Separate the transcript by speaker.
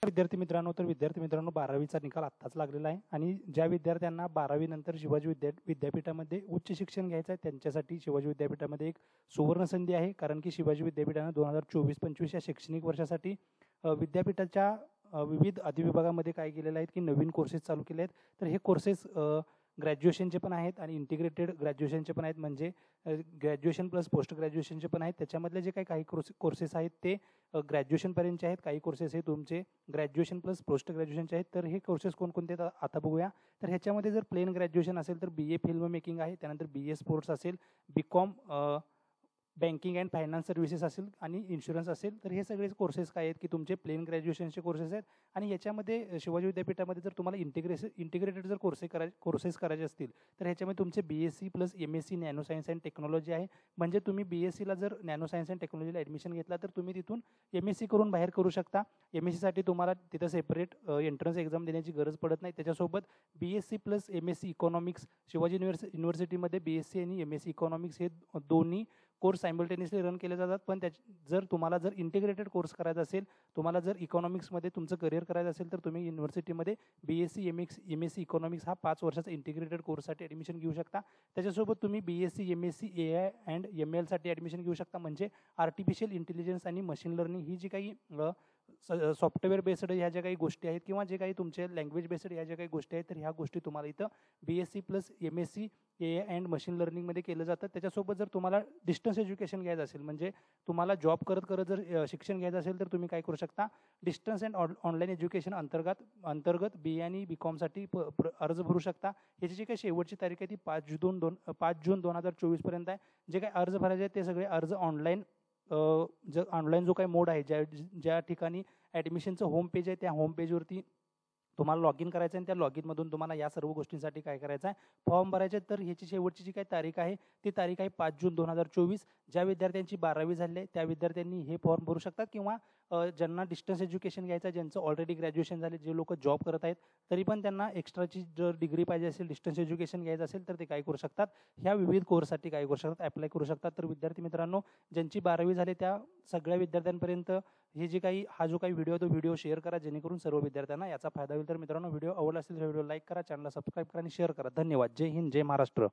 Speaker 1: विद्यार्थी मित्रांनो, तर विद्यार्थी मित्रांनो 12वीचा निकाल आत्ताच लागलेला आहे आणि ज्या विद्यार्थ्यांना 12वी नंतर शिवाजी विद्यापीठामध्ये उच्च शिक्षण घ्यायचं आहे त्यांच्यासाठी शिवाजी विद्यापीठामध्ये एक सुवर्ण संधी आहे. कारण की शिवाजी विद्यापीठानं 2024-25 या शैक्षणिक वर्षासाठी विद्यापीठाच्या विविध अधिविभागामध्ये काय केलेलं आहे की नवीन कोर्सेस चालू केले आहेत. तर हे कोर्सेस ग्रॅज्युएशनचे पण आहेत आणि इंटिग्रेटेड ग्रॅज्युएशनचे पण आहेत, म्हणजे ग्रॅज्युएशन प्लस पोस्ट ग्रॅज्युएशनचे पण आहेत. त्याच्यामधले जे काही कोर्सेस आहेत ते ग्रॅज्युएशनपर्यंतचे आहेत. काही कोर्सेस हे तुमचे ग्रॅज्युएशन प्लस पोस्ट ग्रॅज्युएशनचे आहेत. तर हे कोर्सेस कोणकोणते आता बघूया. तर ह्याच्यामध्ये जर प्लेन ग्रॅज्युएशन असेल तर BA फिल्म मेकिंग आहे, त्यानंतर BA स्पोर्ट्स असेल, BCom banking and finance services असेल आणि इन्शुरन्स असेल. तर हे सगळे कोर्सेस काय आहेत की तुमचे प्लेन ग्रॅज्युएशनचे कोर्सेस आहेत. आणि याच्यामध्ये शिवाजी विद्यापीठामध्ये जर तुम्हाला इंटिग्रेटेड जर कोर्सेस करायचे असतील तर ह्याच्यामध्ये तुमचे BSc plus MSc nano science and technology आहे. म्हणजे तुम्ही BScला जर नॅनो सायन्स अँड टेक्नॉलॉजीला ॲडमिशन घेतला तर तुम्ही तिथून MSc करून बाहेर करू शकता. MScसाठी तुम्हाला तिथं सेपरेट एंट्रन्स एक्झाम देण्याची गरज पडत नाही. त्याच्यासोबत BSc plus MSc economics Shivaji युनिव्हर्सिटीमध्ये BSc आणि MSc इकॉनॉमिक्स हे दोन्ही कोर्स सायमल्टेनियसली रन केले जातात. पण जर तुम्हाला इंटिग्रेटेड कोर्स करायचा असेल, तुम्हाला जर इकॉनॉमिक्समध्ये तुमचं करिअर करायचं असेल तर तुम्ही युनिव्हर्सिटीमध्ये BSc MSc इकॉनॉमिक्स हा 5 वर्षाचा इंटिग्रेटेड कोर्ससाठी ॲडमिशन घेऊ शकता. त्याच्यासोबत तुम्ही BSc MSc AI and ML साठी ॲडमिशन घेऊ शकता. म्हणजे आर्टिफिशियल इंटेलिजन्स आणि मशीन लर्निंग ही जी काही सॉफ्टवेअर बेस्ड ह्या ज्या काही गोष्टी आहेत किंवा जे काही तुमचे लँग्वेज बेस्ड ह्या ज्या काही गोष्टी आहेत तर ह्या गोष्टी तुम्हाला इथं BSc plus MSc AI and machine लर्निंगमध्ये केलं जातं. त्याच्यासोबत जर तुम्हाला डिस्टन्स एज्युकेशन घ्यायचं असेल, म्हणजे तुम्हाला जॉब करत जर शिक्षण घ्यायचं असेल तर तुम्ही काय करू शकता, डिस्टन्स अँड ऑनलाईन एज्युकेशन अंतर्गत BA आणि BCom साठी अर्ज भरू शकता. ह्याची जी काही शेवटची तारीख आहे ती 5 जून 2024 पर्यंत आहे. जे काही अर्ज भरायचे आहेत ते सगळे अर्ज ऑनलाईन जो काही मोड आहे, ज्या ठिकाणी ॲडमिशनचं होम पेज आहे त्या होम पेजवरती तुम्हाला लॉग इन करायचं आहे आणि त्या लॉग इनमधून तुम्हाला या सर्व गोष्टींसाठी काय करायचं आहे, फॉर्म भरायचे. तर ह्याची शेवटची जी काही तारीख आहे ती तारीख आहे 5 जून 2024. ज्या विद्यार्थ्यांची 12वी झाली आहे त्या विद्यार्थ्यांनी हे फॉर्म भरू शकतात किंवा ज्यांना डिस्टन्स एज्युकेशन घ्यायचं आहे, ज्यांचं ऑलरेडी ग्रॅज्युएशन झाले, जे लोक जॉब करत आहेत तरी पण त्यांना एक्स्ट्राची जर डिग्री पाहिजे असेल, डिस्टन्स एज्युकेशन घ्यायचं असेल तर ते काय करू शकतात, ह्या विविध कोर्ससाठी काय करू शकतात, अप्लाय करू शकतात. तर विद्यार्थी मित्रांनो, ज्यांची 12वी झाली त्या सगळ्या विद्यार्थ्यांपर्यंत हा जो काही व्हिडिओ आहे तो व्हिडिओ शेअर करा, जेणेकरून सर्व विद्यार्थ्यांना याचा फायदा होईल. तर मित्रांनो, व्हिडिओ आवडला असेल तर व्हिडिओ लाईक करा, चॅनलला सबस्क्राईब करा आणि शेअर करा. धन्यवाद. जय हिंद, जय महाराष्ट्र.